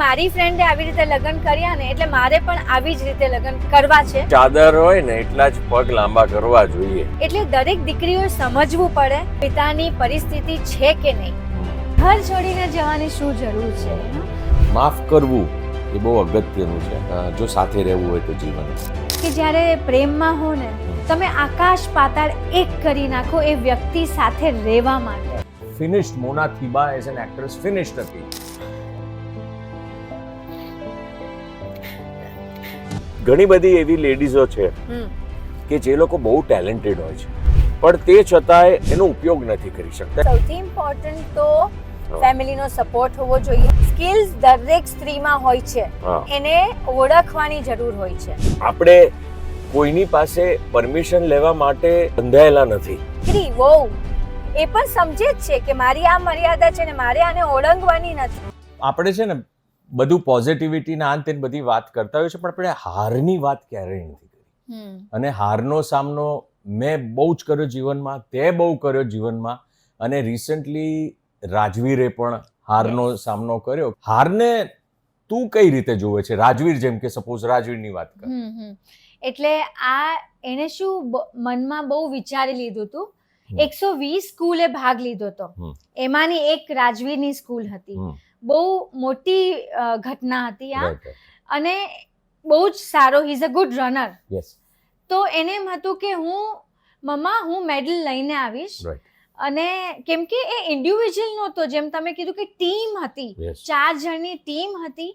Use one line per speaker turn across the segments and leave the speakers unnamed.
મારી ફ્રેન્ડે આવી રીતે લગ્ન કર્યા ને એટલે મારે પણ આવી જ રીતે લગ્ન કરવા છે.
ચાદર હોય ને એટલા જ પગ લાંબા કરવા જોઈએ.
એટલે દરેક દીકરીઓ સમજવું પડે પિતાની પરિસ્થિતિ છે કે નહીં. ઘર છોડીને જવાની શું જરૂર છે?
માફ કરવું એ બહુ અગત્યનું છે જો સાથે રહેવું હોય તો જીવન.
કે જ્યારે પ્રેમમાં હો ને તમે આકાશ પાતાળ એક કરી નાખો એ વ્યક્તિ સાથે રહેવા માટે.
Finished Mona Thiba as an actress finished હતી. ઘણી બધી એવી લેડીઝો છે કે જે લોકો બહુ ટેલેન્ટેડ હોય છે પણ તે છતાંય એનો ઉપયોગ નથી કરી શકતા.
સૌથી ઇમ્પોર્ટન્ટ તો ફેમિલીનો સપોર્ટ હોવો જોઈએ. સ્કિલ્સ દરેક સ્ત્રીમાં હોય છે, એને ઓળખવાની જરૂર હોય છે.
આપણે કોઈની પાસે પરમિશન લેવા માટે બંધાયેલા નથી.
સ્ત્રી વહુ એ પણ સમજે જ છે કે મારી આ મર્યાદા છે ને મારે આને ઓળંગવાની નથી.
આપણે છે ને બધું પોઝિટિવિટીના અંતે બધી વાત કરતા હોય છે પણ આપણે હારની વાત ક્યારેય નથી કરી. અને હારનો સામનો મેં બહુ જ કર્યો જીવનમાં, તે બહુ કર્યો જીવનમાં, અને રિસન્ટલી રાજવીરે પણ હારનો સામનો કર્યો. હારને તું કઈ રીતે જોવે છે? રાજવીર, જેમ કે સપોઝ રાજવીરની વાત કર.
એટલે આ એને શું મનમાં બહુ વિચારી લીધું હતું. 120 સ્કૂલે ભાગ લીધો હતો, એમાંની એક રાજવીરની સ્કૂલ હતી. બહુ મોટી ઘટના હતી આ, અને બહુ જ સારો, he is a good runner. તો એને એમ હતું કે હું મેડલ લઈને આવીશ. અને કેમ કે એ ઇન્ડિવિજ્યુઅલ નહોતો, જેમ તમે કીધું કે ટીમ હતી, 4 જણની ટીમ હતી,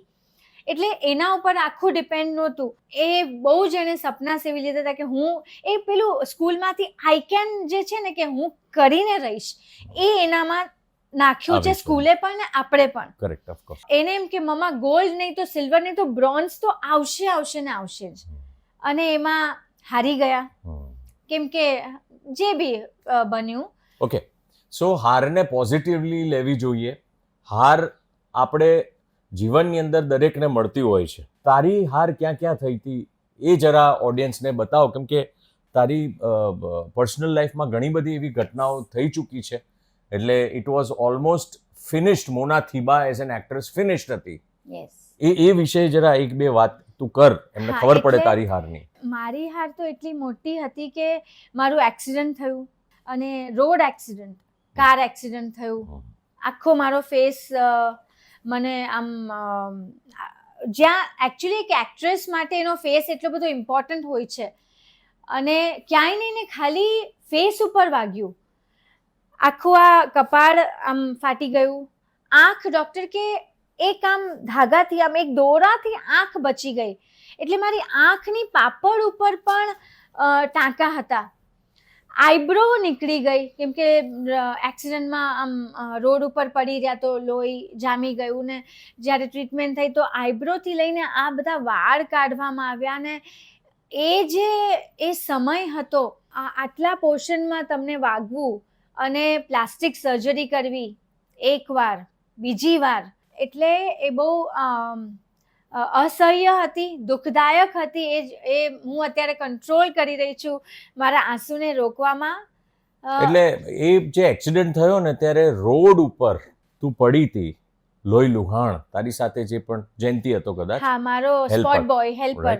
એટલે એના ઉપર આખું ડિપેન્ડ નહોતું. એ બહુ જ એને સપના સેવી લીધા હતા કે હું એ પેલું સ્કૂલમાંથી આઈ કેન જે છે ને કે હું કરીને રહીશ, એ એનામાં નાખ્યું છે સ્કૂલે પણ ને આપણે પણ.
Correct, of course.
એને એમ કે મમ્મા ગોલ્ડ નહીં તો સિલ્વર નહીં તો બ્રોન્ઝ તો આવશે ને આવશે જ. અને એમાં હારી ગયા, કેમ કે જે બી બન્યું.
ઓકે, સો હારને પોઝિટિવલી લેવી જોઈએ. હાર આપણે જીવનની અંદર દરેકને મળતી હોય છે. તારી હાર ક્યાં ક્યાં થઈ હતી એ જરા ઓડિયન્સને બતાવો, કેમ કે તારી પર્સનલ લાઈફમાં ઘણી બધી એવી ઘટનાઓ થઈ ચૂકી છે. એટલે it was almost finished. Mona Thiba as an actress finished હતી. એ વિશે જરા એક બે વાત તું કર, એમને ખબર પડે તારી હારની.
મારી હાર તો એટલી મોટી હતી કે મારું એક્સિડન્ટ થયું, અને રોડ એક્સિડન્ટ, કાર એક્સિડન્ટ થયું. આખો મારો ફેસ, મને આમ જ્યાં એકચ્યુઅલી એક એક્ટ્રેસ માટે એનો ફેસ એટલો બધો ઇમ્પોર્ટન્ટ હોય છે, અને ક્યાંય નહીં ને ખાલી ફેસ ઉપર વાગ્યું. આખું આ કપાળ આમ ફાટી ગયું. આંખ, ડૉક્ટર કે એક આમ ધાગાથી, આમ એક દોરાથી આંખ બચી ગઈ. એટલે મારી આંખની પાપડ ઉપર પણ ટાંકા હતા. આઈબ્રો નીકળી ગઈ, કેમ કે એક્સિડન્ટમાં આમ રોડ ઉપર પડી રહ્યા તો લોહી જામી ગયું, ને જ્યારે ટ્રીટમેન્ટ થઈ તો આઈબ્રોથી લઈને આ બધા વાળ કાઢવામાં આવ્યા. ને એ સમય હતો, આટલા પોર્શનમાં તમને વાગવું અને પ્લાસ્ટિક સર્જરી કરવી એકવાર, બીજી વાર, એટલે એ બહુ અસહ્ય હતી, દુઃખદાયક હતી. એ હું અત્યારે કંટ્રોલ કરી રહી છું મારા આંસુને રોકવામાં.
એટલે એ જે એક્સિડન્ટ થયો ને ત્યારે રોડ ઉપર તું પડી હતી, લોહી લુહાણ. તારી સાથે જે પણ જયંતિ હતો કદાચ,
હા, મારો સ્પોટ બોય, હેલ્પર,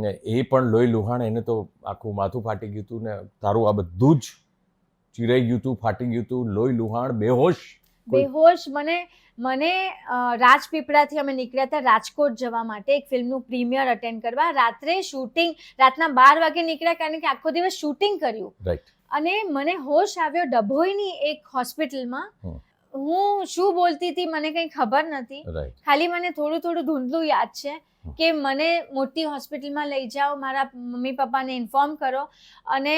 ને એ પણ લોહી લુહાણ. એને તો આખું માથું ફાટી ગયું હતું, ને તારું આ બધું જ ચીરાઈ ગયું હતું, ફાટી ગયું હતું, લોહી લુહાણ, બેહોશ. મને રાજપીપળાથી અમે નીકળ્યા હતા રાજકોટ જવા માટે એક ફિલ્મનું પ્રીમિયર અટેન્ડ કરવા. રાત્રે શૂટિંગ, રાતના 12 વાગે નીકળ્યા, કારણ કે આખો દિવસ શૂટિંગ કર્યું. અને મને હોશ આવ્યો ડભોઈની એક હોસ્પિટલમાં. હું શું બોલતી હતી મને કંઈ ખબર નથી, ખાલી મને થોડું ધૂંધલું યાદ છે કે મને મોટી હોસ્પિટલમાં લઈ જાઓ, મારા મમ્મી પપ્પાને ઇન્ફોર્મ કરો. અને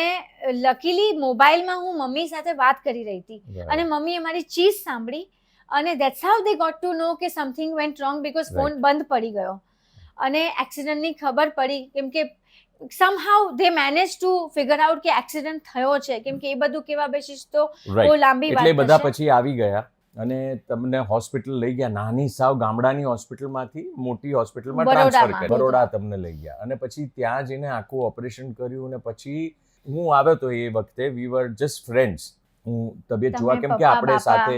લકીલી મોબાઈલમાં હું મમ્મી સાથે વાત કરી રહી હતી, અને મમ્મીએ મારી ચીઝ સાંભળી, અને that's how they got to know કે something went wrong, because phone બંધ પડી ગયો. અને એક્સિડન્ટની ખબર પડી, કેમ કે somehow they managed to figure out કે એક્સિડન્ટ થયો છે, કેમ કે એ બધું કેવા બેસીસ તો બહુ લાંબી વાત. એટલે બધા પછી આવી ગયા અને તમને હોસ્પિટલ લઈ ગયા. નાની સાવ ગામડાની હોસ્પિટલમાંથી મોટી હોસ્પિટલમાં ટ્રાન્સફર કર્યા, બરોડા તમને લઈ ગયા. અને પછી ત્યાં જઈને આખું ઓપરેશન કર્યું. અને પછી હું આવ્યો તો એ વખતે વી વર જસ્ટ ફ્રેન્ડ્સ. હું તબિયત જોવા,
તમે
કેમ કે
પપ્પા,
આપણે
બાપા.
સાથે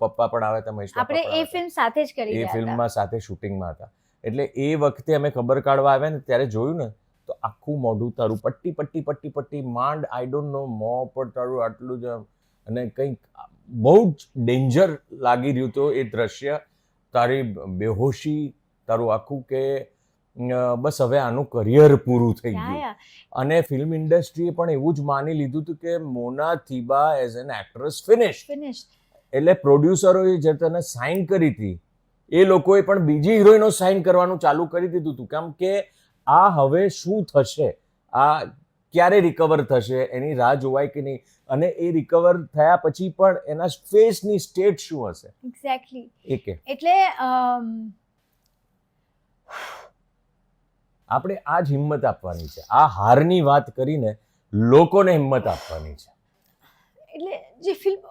પપ્પા પણ આવે હતા, મહેશ બાપા
આપણે
પણ
એ
આવ્યા હતા.
ફિલ્મ સાથે જ કરી
એ
રહ્યા હતા.
ફિલ્મમાં સાથે શૂટિંગમાં હતા. એટલે એ વખતે અમે ખબર કાઢવા આવ્યા ને ત્યારે જોયું ને તો આખું મોઢું તારું પટ્ટી પટ્ટી પટ્ટી પટ્ટી માંડ, આઈ ડોન્ટ નો, મોં પર તારું આટલું જ અને કંઈક બહુ જ ડેન્જર લાગી રહ્યું હતું એ દ્રશ્ય. તારી બેહોશી, તારું આખું કે બસ હવે આનું કરિયર પૂરું થઈ ગયું.
યા.
અને ફિલ્મ ઇન્ડસ્ટ્રીએ પણ એવું જ માની લીધું હતું કે મોના Thiba as an actress finish. એટલે પ્રોડ્યુસરોએ જે તને સાઇન કરી હતી એ લોકોએ પણ બીજી હિરોઈનો સાઇન કરવાનું ચાલુ કરી દીધું હતું, કેમ કે આ હવે શું થશે, આ ક્યારે રિકવર થશે એની રાહ જોવાય કે નહીં, અને એ રિકવર થયા પછી પણ એના ફેસની સ્ટેટ શું હશે.
એક્ઝેક્ટલી.
એ કે
એટલે
આપણે આ જ હિંમત આપવાની છે. આ હારની વાત કરીને લોકોને હિંમત આપવાની છે.
એટલે જે ફિલ્મ,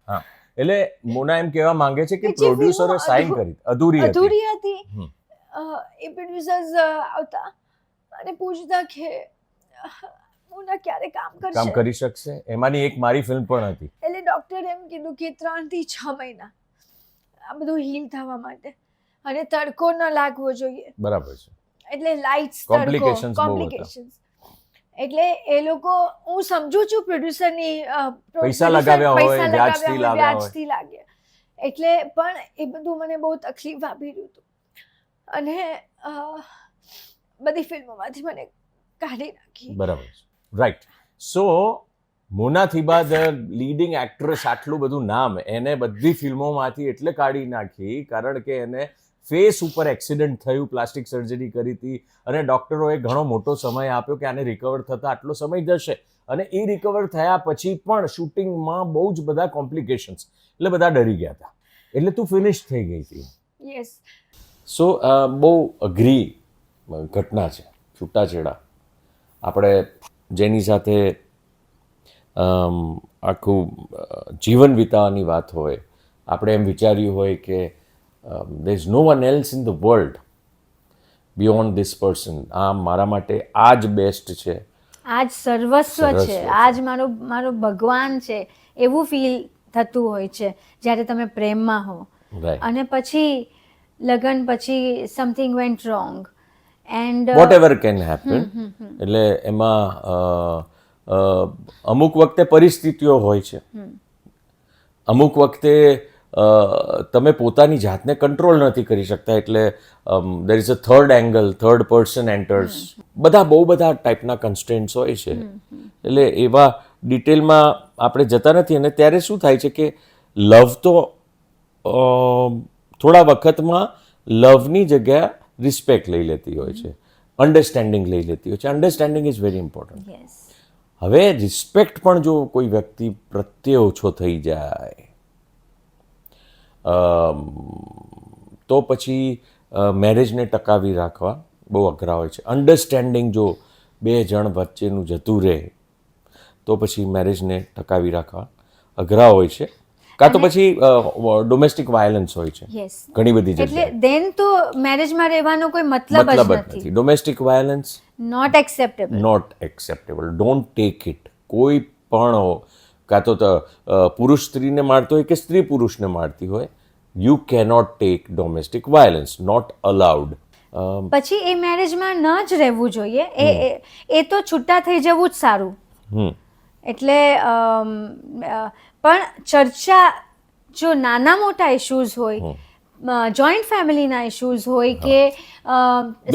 હા, એટલે મોના એમ કહેવા માંગે છે કે
જે
પ્રોડ્યુસરે
ફિલ્મો
સાઇન કરી અધૂરી હતી.
અધૂરી હતી.
હમ.
એ પ્રોડ્યુસર્સ આવતા અને પૂછતા કે મુના ક્યારે કામ
કરી શકશે. એમાંની એક મારી ફિલ્મ પણ હતી.
એટલે ડોક્ટરે એમ કીધું કે 3 થી 6 મહિના આ બધું હીલ થવા માટે, અને તડકો ન લાગવો જોઈએ.
બરાબર છે.
એટલે લાઇટ્સ,
Complications બહુ હતા.
કોમ્પ્લિકેશન્સ. એટલે એ લોકો, હું સમજુ છું પ્રોડ્યુસરની
પૈસા લગાવ્યા હોય, વ્યાજથી લાવ્યા હોય.
વ્યાજથી લાગે, એટલે પણ એ બધું મને બહુ તકલીફ આપી રહ્યું હતું, અને બધી ફિલ્મોમાંથી મને કાઢી નાખી.
બરાબર છે. Right. So Mona Thiba the leading actress, આટલું બધું નામ, એને બધી ફિલ્મોમાંથી એટલે કાઢી નાખી કારણ કે એને ફેસ ઉપર એક્સિડન્ટ થયું, પ્લાસ્ટિક સર્જરી કરી હતી, અને ડૉક્ટરોએ ઘણો મોટો સમય આપ્યો કે આને રિકવર થતાં આટલો સમય જશે, અને એ રિકવર થયા પછી પણ શૂટિંગમાં બહુ જ બધા કોમ્પ્લિકેશન્સ, એટલે બધા ડરી ગયા હતા. એટલે તું ફિનિશ થઈ ગઈ હતી.
યસ.
સો બહુ અઘરી ઘટના છે, છૂટાછેડા. આપણે જેની સાથે આખું જીવન વિતાવવાની વાત હોય, આપણે એમ વિચાર્યું હોય કે there is no one else in the world beyond this person. આ મારા માટે આ જ બેસ્ટ છે,
આ જ સર્વસ્વ છે, આ જ મારો ભગવાન છે, એવું ફીલ થતું હોય છે જ્યારે તમે પ્રેમમાં હો.
રાઈટ.
અને પછી લગ્ન પછી something went wrong and
what ever can happen. એટલે એમાં અમુક વખતે પરિસ્થિતિઓ હોય છે, અમુક વખતે તમે પોતાની જાતને કંટ્રોલ નથી કરી શકતા, એટલે there is a third angle, third person enters, બહુ બધા ટાઈપના કન્સ્ટ્રેન્ટ્સ હોય છે. એટલે એવા ડિટેલમાં આપણે જતા નથી. અને ત્યારે શું થાય છે કે લવ તો થોડા વખતમાં લવની જગ્યા રિસ્પેક્ટ લઈ લેતી હોય છે, અન્ડરસ્ટેન્ડિંગ લઈ લેતી હોય છે. Understanding is very important. હવે રિસ્પેક્ટ પણ જો કોઈ વ્યક્તિ પ્રત્યે ઓછો થઈ જાય તો પછી મેરેજને ટકાવી રાખવા બહુ અઘરા હોય છે. અન્ડરસ્ટેન્ડિંગ જો 2 જણ વચ્ચેનું જતું રહે તો પછી મેરેજને ટકાવી રાખવા અઘરા હોય છે, કાં તો પછી ડોમેસ્ટિક વાયલન્સ હોય છે ઘણી બધી જગ્યાએ.
એટલે દેન તો મેરેજમાં રહેવાનો કોઈ મતલબ જ નથી.
Domestic violence
not acceptable.
Don't take it. કોઈ પણ, કાં તો પુરુષ સ્ત્રીને મારતો હોય કે સ્ત્રી પુરુષને મારતી હોય, you cannot take domestic violence, not allowed.
પછી એ મેરેજમાં ન જ રહેવું જોઈએ, એ તો છૂટા થઈ જવું જ સારું. એટલે પણ ચર્ચા, જો નાના મોટા ઇશ્યુઝ હોય, જોઈન્ટ ફેમિલીના ઇશ્યુઝ હોય કે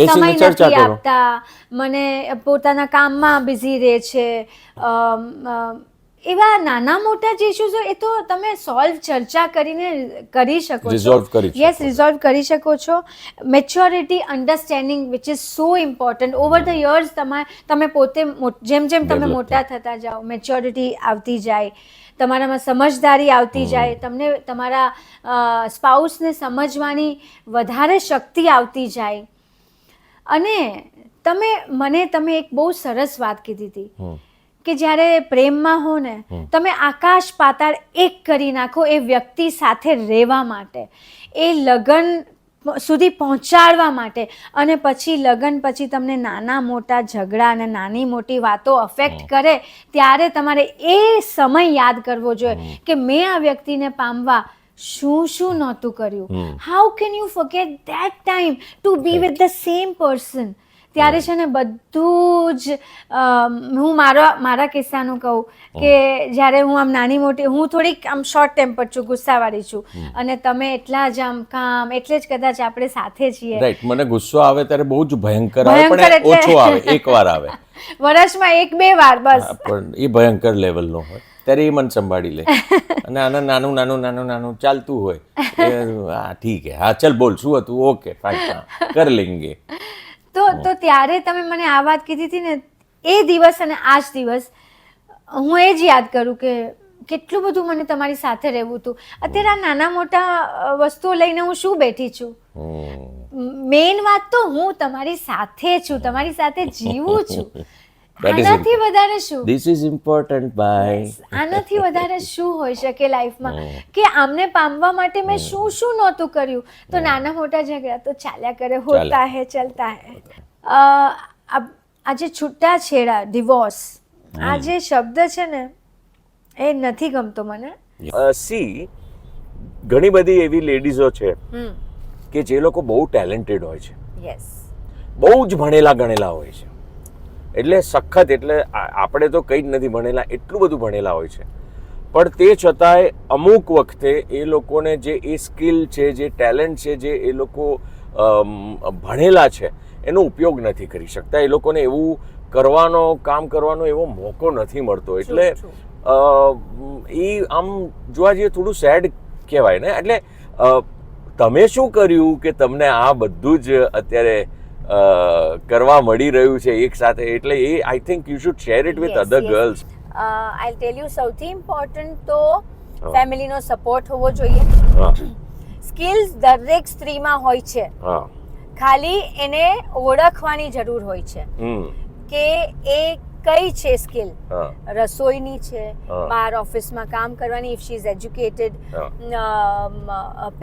સમય નથી આપતા, મને પોતાના કામમાં બિઝી રહે છે, એવા નાના મોટા જે ઇશ્યુઝ હોય એ તો તમે સોલ્વ ચર્ચા કરીને કરી શકો છો. યસ, રિઝોલ્વ કરી શકો છો. Maturity, understanding which is so important. Over the years તમે પોતે જેમ જેમ તમે મોટા થતા જાઓ, મેચ્યોરિટી આવતી જાય, તમારામાં સમજદારી આવતી જાય, તમને તમારા સ્પાઉસને સમજવાની વધારે શક્તિ આવતી જાય. અને તમે એક બહુ સરસ વાત કીધી હતી કે જ્યારે પ્રેમમાં હો ને, તમે આકાશ પાતાળ એક કરી નાખો એ વ્યક્તિ સાથે રહેવા માટે. એ લગ્ન સુધી પહોંચાડવા માટે. અને પછી લગ્ન પછી તમને નાના મોટા ઝઘડા અને નાની મોટી વાતો અફેક્ટ કરે ત્યારે તમારે એ સમય યાદ કરવો જોઈએ કે મેં આ વ્યક્તિને પામવા શું નહોતું કર્યું. How can you forget that time to be with the same person. ત્યારે છે ને બધું જ હું મારા કિસ્સાનું કહું કે જ્યારે હું આમ નાની મોટી, હું થોડીક આમ શોર્ટ ટેમ્પર છું, ગુસ્સાવાળી છું, અને તમે એટલા જ આમ કામ, એટલે જ કદાચ આપણે સાથે છીએ.
રાઈટ. મને ગુસ્સો આવે ત્યારે બહુ જ ભયંકર આવે, પણ ઓછો આવે, એકવાર આવે
વર્ષમાં 1-2 વાર બસ.
પણ એ ભયંકર લેવલનો હોય ત્યારે એ મન સંભાળી લે, અને આના નાનું ચાલતું હોય, હા ઠીક હે, હા ચલ બોલ શું હતું, ઓકે ફાઇન, કર લેંગે.
તો ત્યારે તમે મને આ વાત કીધી હતી ને, એ દિવસ અને આ જ દિવસ હું એ જ યાદ કરું કે કેટલું બધું મને તમારી સાથે રહેવું હતું. અત્યારે આ નાના મોટા વસ્તુઓ લઈને હું શું બેઠી છું? મેઇન વાત તો હું તમારી સાથે છું, તમારી સાથે જીવું છું. આનાથી વધારે શું?
This is important bye.
આનાથી વધારે શું હોઈ શકે લાઈફમાં કે આમને પામવા માટે મેં શું નહોતું કર્યું? તો નાના મોટા ઝઘડા તો ચાલ્યા કરે, હોતા હે, ચલતા હે. આજે છૂટાછેડા, ડિવોર્સ, આ જે શબ્દ છે ને એ નથી ગમતો મને.
સી, ઘણી બધી એવી લેડીઝો છે કે જે લોકો બહુ ટેલેન્ટેડ હોય છે,
યસ,
બહુ જ ભણેલા ગણેલા હોય છે, એટલે સખત, એટલે આપણે તો કંઈ જ નથી ભણેલા, એટલું બધું ભણેલા હોય છે, પણ તે છતાંય અમુક વખતે એ લોકોને જે એ સ્કિલ છે, જે ટેલેન્ટ છે, જે એ લોકો ભણેલા છે એનો ઉપયોગ નથી કરી શકતા. એ લોકોને એવું કામ કરવાનો એવો મોકો નથી મળતો. એટલે એ આમ જોવા જઈએ થોડું સેડ કહેવાય ને. એટલે તમે શું કર્યું કે તમને આ બધું જ અત્યારે કરવા મળી રહ્યું છે એક સાથે? એટલે એ I think you should share it with other girls.
I tell you, સૌથી ઇમ્પોર્ટન્ટ તો ફેમિલીનો સપોર્ટ હોવો જોઈએ. સ્કિલ્સ દરેક સ્ત્રીમાં હોય છે, ખાલી એને ઓળખવાની જરૂર હોય છે કે એ કઈ છે સ્કિલ. રસોઈની છે, બહાર ઓફિસમાં કામ કરવાની, if she is educated,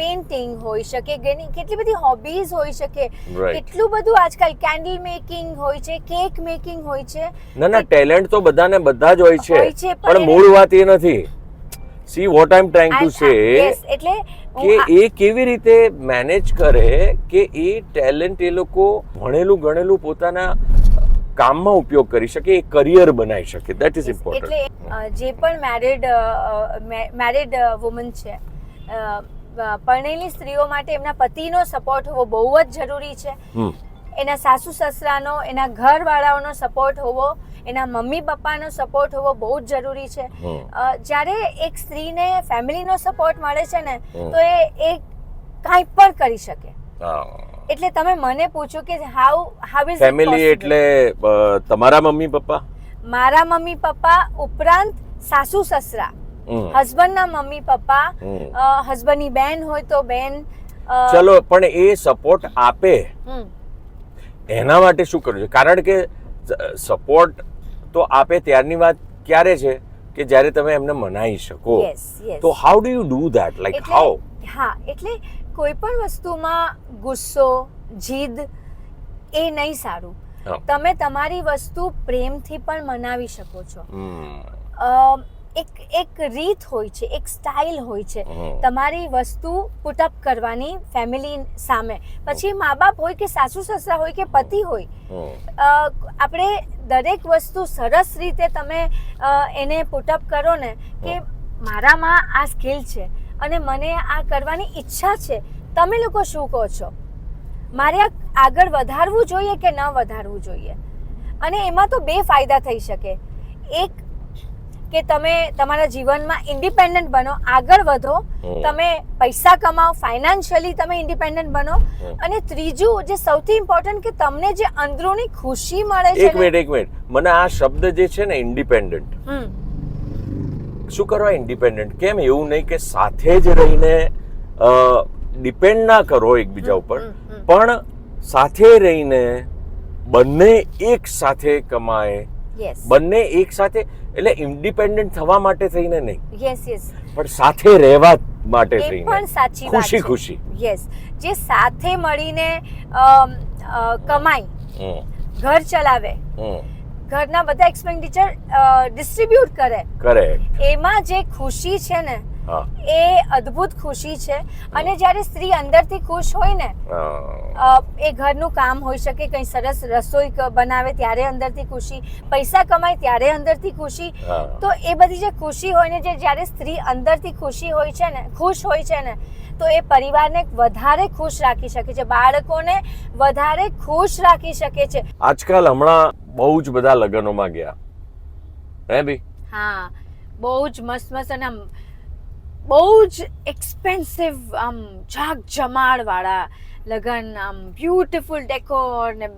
painting હોઈ શકે, કેટલી બધી હોબીઝ હોઈ શકે, કેટલું બધું આજકાલ કેન્ડલ મેકિંગ હોય છે, કેક મેકિંગ હોય છે.
ના, ટેલેન્ટ તો બધાને બધા જ હોય છે, પણ મૂળ વાત એ નથી. See what I M trying to say,
એટલે
કે એ કેવી રીતે મેનેજ કરે કે એ ટેલેન્ટ એ લોકો ભણેલું ગણેલું પોતાના કામમાં ઉપયોગ કરી શકે, એ કરિયર બનાવી શકે. That is important.
એટલે જે પણ મેરિડ વુમન છે, પરણેલી સ્ત્રીઓ માટે એમના પતિનો સપોર્ટ હોવો બહુ જ જરૂરી છે. એના સાસુ સસરાનો, એના ઘરવાળાઓનો સપોર્ટ હોવો, એના મમ્મી પપ્પાનો સપોર્ટ હોવો બહુ જ જરૂરી છે. જ્યારે એક સ્ત્રીને ફેમિલીનો સપોર્ટ મળે છે ને, તો એ કાંઈ પણ કરી શકે. એટલે તમે મને પૂછો કે હાઉ ઇઝ
ફેમિલી એટલે તમારા મમ્મી પપ્પા?
મારા મમ્મી પપ્પા ઉપરાંત સાસુ સસરા, હસબન્ડના મમ્મી પપ્પા, હસબન્ડની બેન હોય તો બેન.
ચલો, પણ એ સપોર્ટ આપે એના માટે શું કરવું છે? કારણ કે સપોર્ટ તો આપે ત્યારની વાત ક્યારે છે કે જ્યારે તમે એમને મનાઈ શકો. તો how do you do that? Like how?
હા, એટલે કોઈ પણ વસ્તુમાં ગુસ્સો, જીદ એ નહીં સારું. તમે તમારી વસ્તુ પ્રેમથી પણ મનાવી શકો છો. એક રીત હોય છે, એક સ્ટાઇલ હોય છે તમારી વસ્તુ પુટઅપ કરવાની ફેમિલી સામે. પછી મા બાપ હોય કે સાસુ સસરા હોય કે પતિ હોય, આપણે દરેક વસ્તુ સરસ રીતે તમે એને પુટઅપ કરો ને કે મારામાં આ સ્કિલ છે અને મને આ કરવાની ઈચ્છા છે. તમે લોકો શું કહો છો? મારે આગળ વધારવું જોઈએ કે ન વધારવું જોઈએ? અને એમાં તો બે ફાયદા થઈ શકે. એક કે તમે તમારા જીવનમાં ઇન્ડિપેન્ડન્ટ બનો, આગળ વધો, તમે પૈસા કમાઓ, ફાઇનાન્શિયલી તમે ઇન્ડિપેન્ડન્ટ બનો. અને ત્રીજું જે સૌથી ઇમ્પોર્ટન્ટ કે તમને જે અંદરૂની ખુશી મળે છે.
એક મિનિટ, મને આ શબ્દ જે છે ને ઇન્ડિપેન્ડન્ટ, શું કરવા ઇન્ડિપેન્ડન્ટ? કેમ એવું નહીં કે સાથે જ રહીને ડિપેન્ડ ના કરો એકબીજા ઉપર, પણ સાથે રહીને બંને એક સાથે કમાય, બંને એક સાથે, એટલે ઇન્ડિપેન્ડન્ટ થવા માટે થઈને નહીં, પણ સાથે રહેવા માટે
એ
થઈને
પણ સાચી વાત
ખુશી
છે.
ખુશી
યસ, જે સાથે મળીને કમાય,
હમ,
ઘર ચલાવે,
હમ,
ઘરના બધા એક્સપેન્ડિચર ડિસ્ટ્રીબ્યુટ કરે,
કરેક્ટ,
એમાં જે ખુશી છે ને
હા,
એ અદ્ભુત ખુશી છે. અને જ્યારે સ્ત્રી અંદરથી ખુશ હોય ને, એ ઘરનું કામ હોઈ શકે, કંઈ સરસ રસોઈ બનાવે ત્યારે અંદરથી ખુશી, પૈસા કમાય ત્યારે અંદરથી ખુશી.
હા,
તો એ બધી જે ખુશી હોય ને, જે જ્યારે સ્ત્રી અંદરથી ખુશ હોય છે ને, તો એ પરિવારને વધારે ખુશ રાખી શકે છે, બાળકોને વધારે ખુશ રાખી શકે છે.
આજકાલ હમણાં બહુ જ બધા લગ્નોમાં ગયા હે ભી,
હા, બહુ જ મસ્ત મસ્ત અને આમ બહુ જ એક્સપેન્સિવ, આમ ઝાકઝમાળ વાળા લગન, આમ બ્યુટીફુલ ડેકોર ને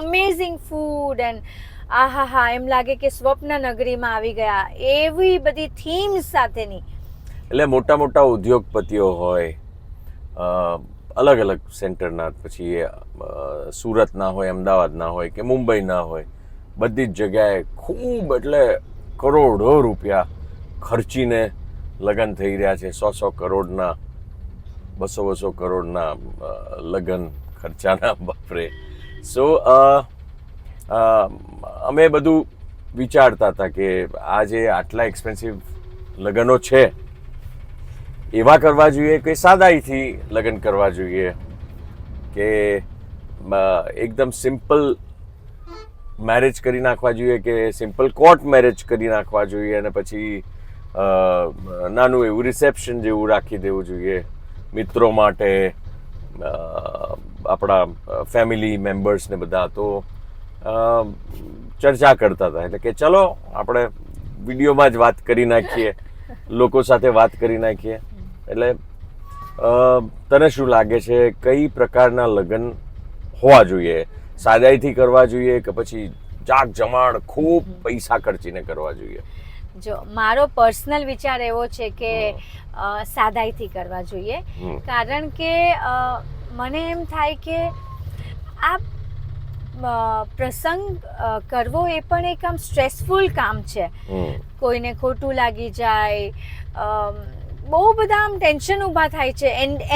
અમેઝિંગ ફૂડ એન્ડ આહાહા, એમ લાગે કે સ્વપ્ન નગરીમાં આવી ગયા, એવી બધી થીમ્સ સાથેની.
એટલે મોટા મોટા ઉદ્યોગપતિઓ હોય, અલગ અલગ સેન્ટરના, પછી સુરતના હોય, અમદાવાદના હોય કે મુંબઈના હોય, બધી જ જગ્યાએ ખૂબ એટલે કરોડો રૂપિયા ખર્ચીને લગ્ન થઈ રહ્યા છે. 100 કરોડના, 200 કરોડના લગ્ન ખર્ચાના, બાપરે. સો અમે બધું વિચારતા હતા કે આ જે આટલા એક્સપેન્સિવ લગ્નો છે, એવા કરવા જોઈએ કે સાદાઈથી લગ્ન કરવા જોઈએ, કે એકદમ સિમ્પલ મેરેજ કરી નાખવા જોઈએ, કે સિમ્પલ કોર્ટ મેરેજ કરી નાખવા જોઈએ, અને પછી નાનું એવું રિસેપ્શન જેવું રાખી દેવું જોઈએ મિત્રો માટે, આપણા ફેમિલી મેમ્બર્સને બધા. તો ચર્ચા કરતા હતા, એટલે કે ચલો આપણે વિડીયોમાં જ વાત કરી નાખીએ, લોકો સાથે વાત કરી નાખીએ. એટલે તને શું લાગે છે, કઈ પ્રકારના લગ્ન હોવા જોઈએ? સાદાઈથી કરવા જોઈએ કે પછી જાક જમાડ ખૂબ પૈસા ખર્ચીને કરવા જોઈએ?
જો મારો પર્સનલ વિચાર એવો છે કે સાદાઈથી કરવા જોઈએ. કારણ કે મને એમ થાય કે આ પ્રસંગ કરવો એ પણ એક આમ સ્ટ્રેસફુલ કામ છે. કોઈને ખોટું લાગી જાય, બહુ બધા આમ ટેન્શન ઊભા થાય છે.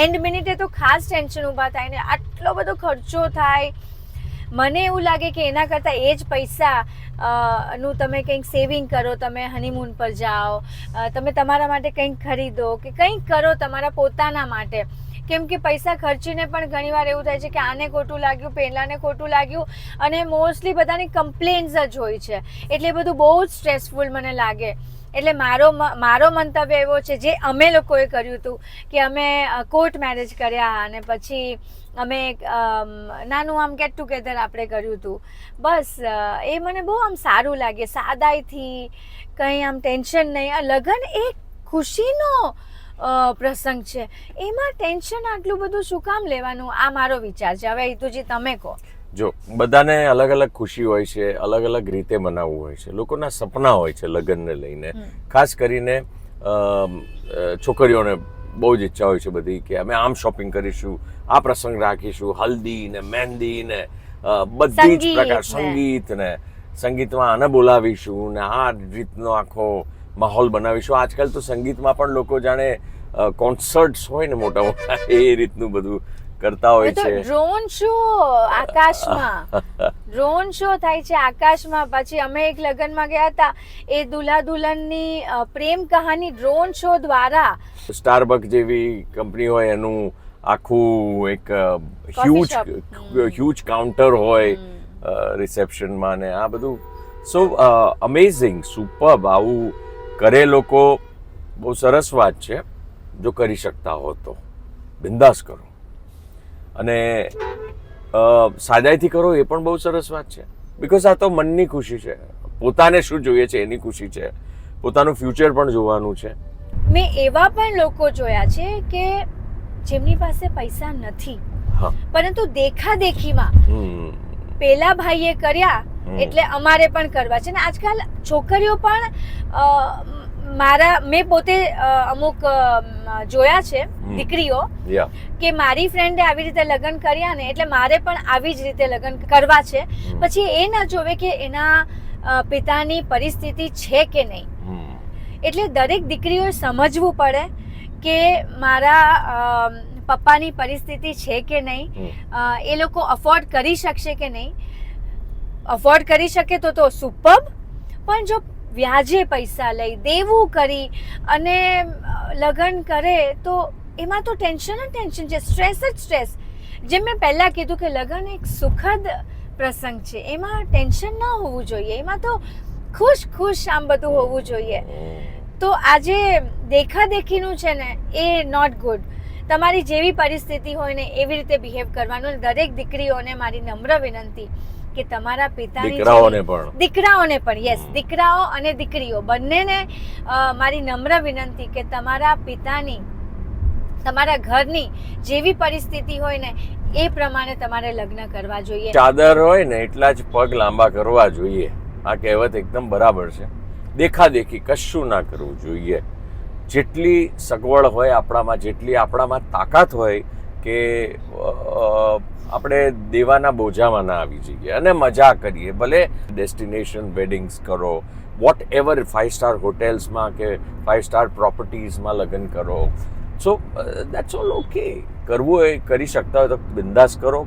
એન્ડ મિનિટે તો ખાસ ટેન્શન ઊભા થાય ને, આટલો બધો ખર્ચો થાય. મને એવું લાગે કે એના કરતાં એ જ પૈસા નું તમે કંઈક સેવિંગ કરો, તમે હનીમૂન પર જાઓ, તમે તમારા માટે કંઈક ખરીદો કે કંઈક કરો તમારા પોતાના માટે. કેમ કે પૈસા ખર્ચીને પણ ઘણીવાર એવું થાય છે કે આને ખોટું લાગ્યું, પેલાને ખોટું લાગ્યું, અને મોસ્ટલી બધાની કમ્પ્લેન્ટ્સ જ હોય છે. એટલે એ બધું બહુ જ સ્ટ્રેસફુલ મને લાગે. એટલે મારો મંતવ્ય એવો છે, જે અમે લોકોએ કર્યું હતું કે અમે કોર્ટ મેરેજ કર્યા અને પછી અમે નાનું આમ ગેટ ટુગેધર આપણે કર્યું હતું. બસ એ મને બહુ આમ સારું લાગે, સાદાઈથી, કંઈ આમ ટેન્શન નહીં. આ લગ્ન એક ખુશીનો પ્રસંગ છે, એમાં ટેન્શન આટલું બધું શું કામ લેવાનું? આ મારો વિચાર છે. હવે હિતુજી તમે કહો.
જો બધાને અલગ અલગ ખુશી હોય છે, અલગ અલગ રીતે મનાવવું હોય છે, લોકોના સપના હોય છે લગ્નને લઈને. ખાસ કરીને છોકરીઓને બહુ જ ઈચ્છા હોય છે બધી, કે અમે આમ શોપિંગ કરીશું, આ પ્રસંગ રાખીશું, હલ્દી ને મહેંદી ને બધી જ પ્રકાર, સંગીત ને સંગીતમાં આને બોલાવીશું ને આ રીતનો આખો માહોલ બનાવીશું. આજકાલ તો સંગીતમાં પણ લોકો જાણે કોન્સર્ટ્સ હોય ને મોટા મોટા, એ રીતનું બધું કરતા હોય છે.
ડ્રોન શો આકાશમાં, ડ્રોન શો થાય છે આકાશમાં. પછી અમે એક લગ્નમાં ગયા હતા, એ દુલ્હા દુલ્હનની પ્રેમ કહાની ડ્રોન શો દ્વારા.
સ્ટારબક જેવી કંપની હોય, એનું આખું એક હ્યુજ કાઉન્ટર હોય રિસેપ્શનમાં, ને આ બધું. સો અમેઝિંગ, સુપર્બ. આવું કરે લોકો, બહુ સરસ વાત છે. જો કરી શકતા હો તો બિંદાસ કરો, અને સાદાઈથી કરો, એ પણ બહુ સરસ વાત છે. બિકોઝ આ તો મનની ખુશી છે, પોતાને શું જોઈએ છે એની ખુશી છે, પોતાનું ફ્યુચર પણ જોવાનું છે.
મેં એવા પણ લોકો જોયા છે કે જેમની પાસે પૈસા નથી, પરંતુ દેખાદેખીમાં પેલા ભાઈએ કર્યા એટલે અમારે પણ કરવા છે. ને આજકાલ છોકરીઓ પણ મેં પોતે અમુક જોયા છે દીકરીઓ, કે મારી ફ્રેન્ડે આવી રીતે લગ્ન કર્યા ને એટલે મારે પણ આવી જ રીતે લગ્ન કરવા છે. પછી એ ના જોવે કે એના પિતાની પરિસ્થિતિ છે કે નહીં. એટલે દરેક દીકરીઓએ સમજવું પડે કે મારા પપ્પાની પરિસ્થિતિ છે કે નહીં, એ લોકો અફોર્ડ કરી શકશે કે નહીં. અફોર્ડ કરી શકે તો સુપર્બ, પણ જો વ્યાજે પૈસા લઈ દેવું કરી અને લગ્ન કરે તો એમાં તો ટેન્શન જ ટેન્શન છે, સ્ટ્રેસ જ સ્ટ્રેસ. જેમ મેં પહેલાં કીધું કે લગ્ન એક સુખદ પ્રસંગ છે, એમાં ટેન્શન ના હોવું જોઈએ, એમાં તો ખુશ ખુશ આમ બધું હોવું જોઈએ. તો આજે દેખાદેખીનું છે ને એ નોટ ગુડ. તમારી જેવી પરિસ્થિતિ હોય ને એવી રીતે બિહેવ કરવાનું. દરેક દીકરીઓને મારી નમ્ર વિનંતી કે તમારા પિતાની દીકરાઓને પણ યસ, દીકરાઓ અને દીકરીઓ બંનેને મારી નમ્ર વિનંતી કે તમારા પિતાની, તમારા ઘરની જેવી પરિસ્થિતિ હોય ને એ પ્રમાણે તમારે લગ્ન કરવા જોઈએ.
ચાદર હોય ને એટલા જ પગ લાંબા કરવા જોઈએ. આ કહેવત એકદમ બરાબર છે. દેખાદેખી કશું ના કરવું જોઈએ. જેટલી સગવડ હોય આપણામાં, જેટલી આપણામાં તાકાત હોય કે આપણે દેવાના બોજામાં ના આવી જઈએ અને મજા કરીએ. ભલે ડેસ્ટિનેશન વેડિંગ્સ કરો, વોટ એવર, 5 સ્ટાર હોટેલ્સમાં કે 5 સ્ટાર પ્રોપર્ટીઝમાં લગ્ન કરો. સો દેટ્સ ઓલ ઓકે. કરવું હોય, કરી શકતા હોય તો બિંદાસ કરો.